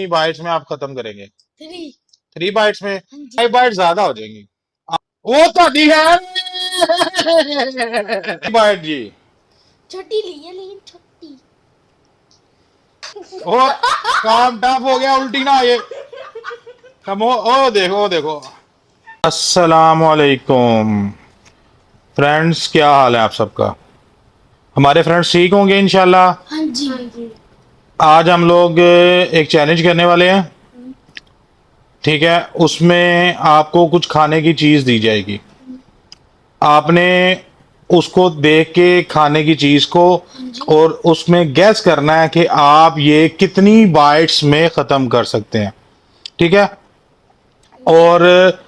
Bytes में आप खत्म करेंगे? 3 बाइट्स में 5 बाइट ज्यादा हो जाएंगी। वो तो दी है बाइट जी। छोटी ली है लेकिन छोटी। ओ काम टफ हो गया, उल्टी ना ये कम हो। ओ देखो ओ देखो। अस्सलाम वालेकुम फ्रेंड्स, क्या हाल है आप सबका? हमारे फ्रेंड्स ठीक होंगे इंशाल्लाह। हाँ जी। आज हम लोग एक चैलेंज करने वाले हैं, ठीक है? उसमें आपको कुछ खाने की चीज़ दी जाएगी, आपने उसको देख के खाने की चीज़ को और उसमें गैस करना है कि आप ये कितनी बाइट्स में ख़त्म कर सकते हैं, ठीक है? और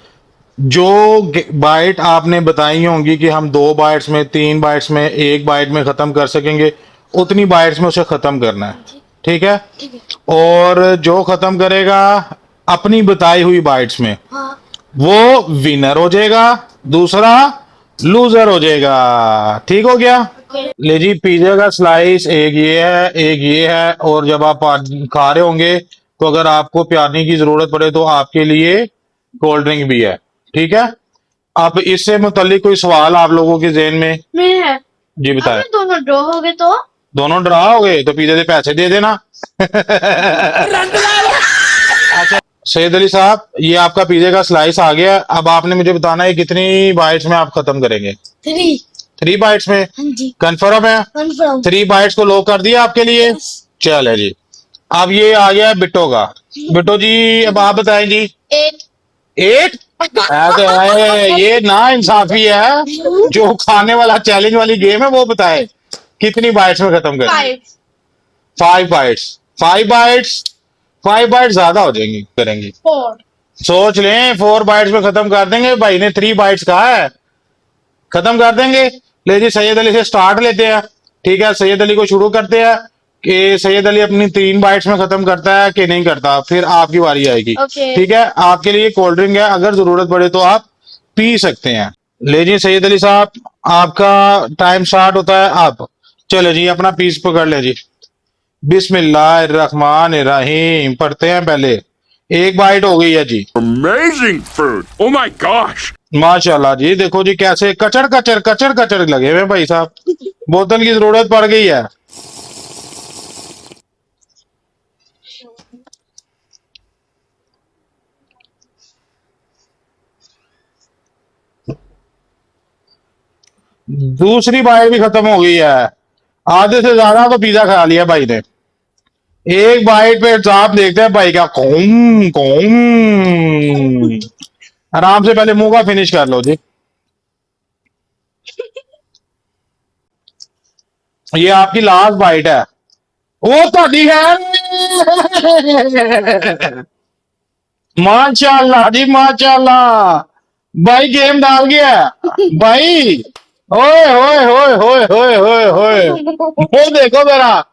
जो बाइट आपने बताई होंगी कि हम 2 बाइट्स में, 3 बाइट्स में, 1 बाइट में ख़त्म कर सकेंगे, उतनी बाइट्स में उसे ख़त्म करना है, ठीक है? और जो ख़त्म करेगा अपनी बताई हुई बाइट्स में, हाँ। वो विनर हो जाएगा, दूसरा लूजर हो जाएगा। ठीक हो गया? ले जी, पिज्जा का स्लाइस एक ये है, एक ये है, और जब आप खा रहे होंगे तो अगर आपको प्याने की जरूरत पड़े तो आपके लिए कोल्ड ड्रिंक भी है, ठीक है? अब इससे मुतालिक कोई सवाल आप लोगों के जहन में? मेरे है। जी बताएं। अगर दोनों ड्रॉ हो गए तो? दोनों ड्रा हो गए तो पिज्जे के पैसे दे देना। अच्छा सैयद अली साहब, ये आपका पिज्जे का स्लाइस आ गया। अब आपने मुझे बताना है कितनी बाइट्स में आप खत्म करेंगे? 3 बाइट्स में? हाँ जी। कंफर्म है? कंफर्म। 3 बाइट्स को लॉक कर दिया आपके लिए? चले जी। अब ये आ गया बिट्टो का। बिट्टो जी अब आप बताएं जी। 8 ये ना इंसाफी है, जो खाने वाला चैलेंज वाली गेम है वो बताए कितनी बाइट्स में खत्म करेंगे? 5 बाइट्स। 5 बाइट्स ज्यादा हो जाएंगी, करेंगी 4। सोच लें 4 बाइट्स में खत्म कर देंगे। भाई ने 3 बाइट्स कहा है, खत्म कर देंगे। ले जी, सैयद अली से स्टार्ट लेते हैं, ठीक है? सैयद अली को शुरू करते हैं कि सैयद अली अपनी 3 बाइट्स में खत्म करता है कि नहीं करता, फिर आपकी बारी आएगी, ठीक है? आपके लिए कोल्ड ड्रिंक है, अगर जरूरत पड़े तो आप पी सकते हैं। ले जी सैयद अली साहब, आपका टाइम स्टार्ट होता है अब। चलो जी, अपना पीस पकड़ ले जी। बिस्मिल्लाहिर्रहमानिर्रहीम पढ़ते हैं पहले। 1 बाइट हो गई है जी। Amazing food! Oh my gosh! माशाल्लाह जी, देखो जी कैसे कचर कचर कचर कचर लगे हुए भाई साहब। बोतल की जरूरत पड़ गई है। दूसरी बाइट भी खत्म हो गई है। आधे से ज्यादा तो पिज्जा खा लिया भाई ने। 1 बाइट पे आप देखते हैं भाई का कौम कौम। आराम से पहले मुंह का फिनिश कर लो जी। ये आपकी लास्ट बाइट है। वो तो है। माशाल्लाह जी माशाल्लाह, भाई गेम डाल गया भाई। ओए होए होए होए होए होए होए, वो देखो जरा।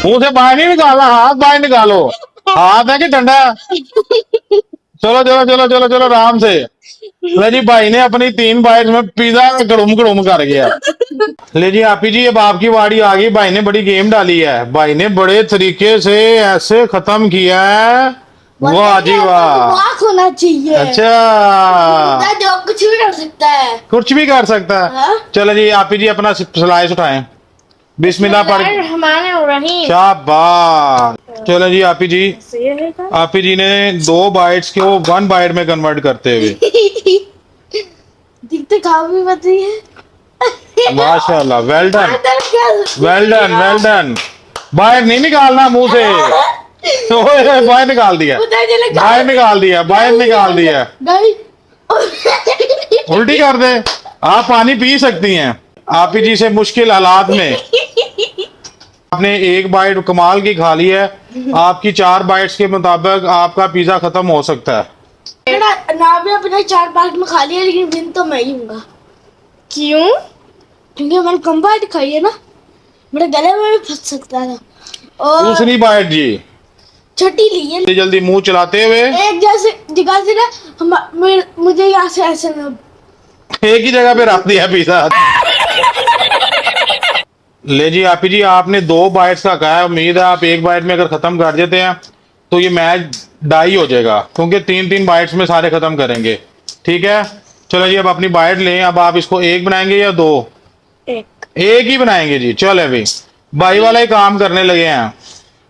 मुंह से बाहर नहीं निकालना, हाथ बाहर निकालो। हाथ है कि ठंडा? चलो चलो चलो चलो चलो आराम से। ले जी, भाई ने अपनी 3 बाइट में पिज्जा गड़ुम गड़ुम कर गया। ले जी आपी जी, अब आपकी बारी आ गई। भाई ने बड़ी गेम डाली है, भाई ने बड़े तरीके से ऐसे खत्म किया है। वाह जी वाह, होना चाहिए। अच्छा जो कुछ भी कर सकता है, कुछ भी कर सकता है। हाँ? चलो जी आपी जी, अपना स्लाइस उठाएं। बिस्मिल्लाह पढ़। शाबाश। चलो जी आपी जी, आपी जी ने 2 बाइट्स को 1 बाइट में कन्वर्ट करते हुए दिखते काफी बची है। माशाल्लाह, well done well done well done. बाहर नहीं निकालना मुंह से। ओए बाहर निकाल दिया, बाहर निकाल दिया, बाहर निकाल दिया। उल्टी कर दे। आप पानी पी सकती हैं आप ही जी से मुश्किल हालात में। आपने 1 बाइट कमाल की खा ली है। आपकी 4 बाइट्स के मुताबिक आपका पिज्जा खत्म हो सकता है। ना भी अपने 4 बाइट में खा लिया, लेकिन विन तो मैं ही हूँगा। क्यों? क्योंकि मैंने कम बाइट खाई है ना, मेरे गले में भी फंस सकता था। और दूसरी बाइट जी छोटी ली है, जल्दी जल्दी मुंह चलाते हुए। एक जैसे जगह से ना मुझे यहाँ से ऐसे ना एक ही जगह पे रख दिया पिज्जा। ले जी आपी जी, आपने 2 बाइट्स का कहा है। उम्मीद है आप 1 बाइट में अगर खत्म कर देते हैं तो ये मैच डाई हो जाएगा, क्योंकि 3-3 बाइट्स में सारे खत्म करेंगे। ठीक है, चलो जी अब अपनी बाइट लें। अब आप इसको 1 बनाएंगे या 2? एक ही बनाएंगे जी। चलो अभी भाई वाला ही काम करने लगे हैं।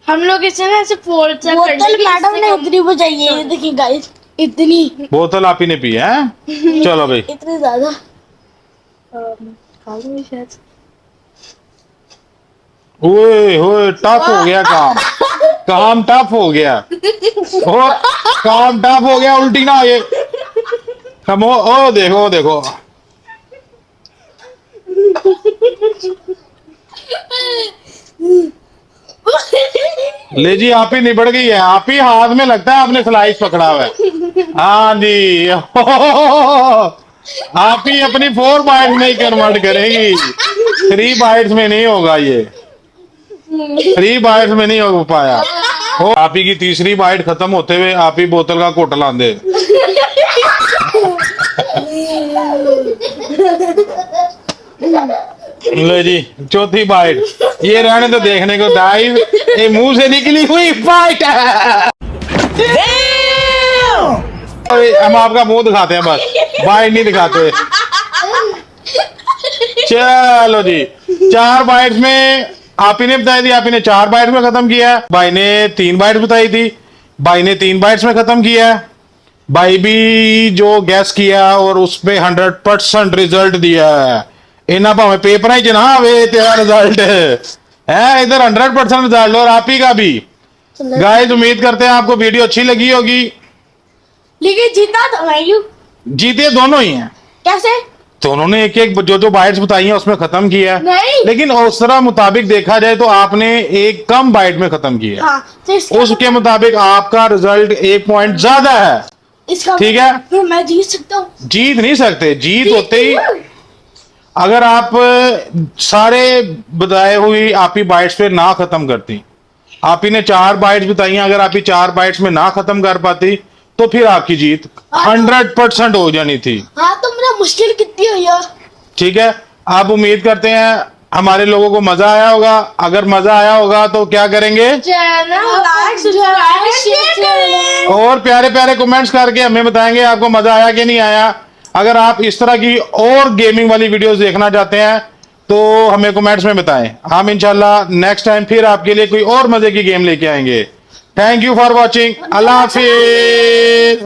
हम लोग इसे ना ऐसे फोल्ड सा बोतल मैडम ने उतनी बजाई है, ये देखिए गाइस, इतनी बोतल आप ही ने पी है? चलो भाई, इतनी ज्यादा खा लूंगी शायद। ओए होए, टफ हो गया काम। काम टफ हो गया। और काम टफ हो गया, उल्टी ना हो ये। कम ओ देखो देखो। ले जी आप ही निबड़ गई है। आप ही हाथ में लगता है आपने स्लाइस पकड़ा हुआ है। हाँ जी। आप ही अपनी 4 बाइट्स में ही कन्वर्ट करेंगी, 3 बाइट्स में नहीं होगा ये। 3 बाइट्स में नहीं हो पाया। हो आप ही की तीसरी बाइट खत्म होते हुए आप ही बोतल का घोट लांदे। ले जी चौथी बाइट, ये रहने तो देखने को दाइव, ये मुंह से निकली हुई बाइट है। हम आपका मुंह दिखाते हैं बस, बाइट नहीं दिखाते। चलो जी 4 बाइट्स में आप ही ने बताई थी, आप ही ने 4 बाइट्स में खत्म किया। भाई ने 3 बाइट्स बताई थी, भाई ने 3 बाइट्स में खत्म किया। भाई भी जो गैस किया और उसपे 100% रिजल्ट दिया है। इन्ना भावे पेपर ही जना वे तेरा रिजल्ट है, इधर 100% रिजल्ट और आप ही का भी। गाइस उम्मीद करते हैं आपको वीडियो अच्छी लगी होगी। लेकिन जीता तो मैं ही हूँ। जीते दोनों ही हैं। कैसे? दोनों ने एक एक जो बाइट्स बताई हैं उसमें खत्म किया है। नहीं। लेकिन उस तरह मुताबिक देखा जाए तो आपने एक कम बाइट में खत्म किया। हाँ, तो उसके मुताबिक आपका रिजल्ट 1 पॉइंट ज्यादा है। इसका ठीक है, फिर मैं जीत सकता हूँ। जीत नहीं सकते। जीत होते ही अगर आप सारे बताए हुई आप ही बाइट्स पे ना खत्म करती, आप ही ने 4 बाइट्स बताई हैं, अगर आप ही 4 बाइट्स में ना खत्म कर पाती तो फिर आपकी जीत 100% हो जानी थी। हाँ तो मेरा मुश्किल कितनी हुई है। ठीक है, आप उम्मीद करते हैं हमारे लोगों को मजा आया होगा। अगर मजा आया होगा तो क्या करेंगे? चैनल लाइक सब्सक्राइब शेयर करें और प्यारे प्यारे कमेंट्स करके हमें बताएंगे आपको मजा आया कि नहीं आया। अगर आप इस तरह की और गेमिंग वाली वीडियोस देखना चाहते हैं तो हमें कमेंट्स में बताएं। हम इंशाल्लाह नेक्स्ट टाइम फिर आपके लिए कोई और मजे की गेम लेके आएंगे। Thank you for watching. Allah Hafiz.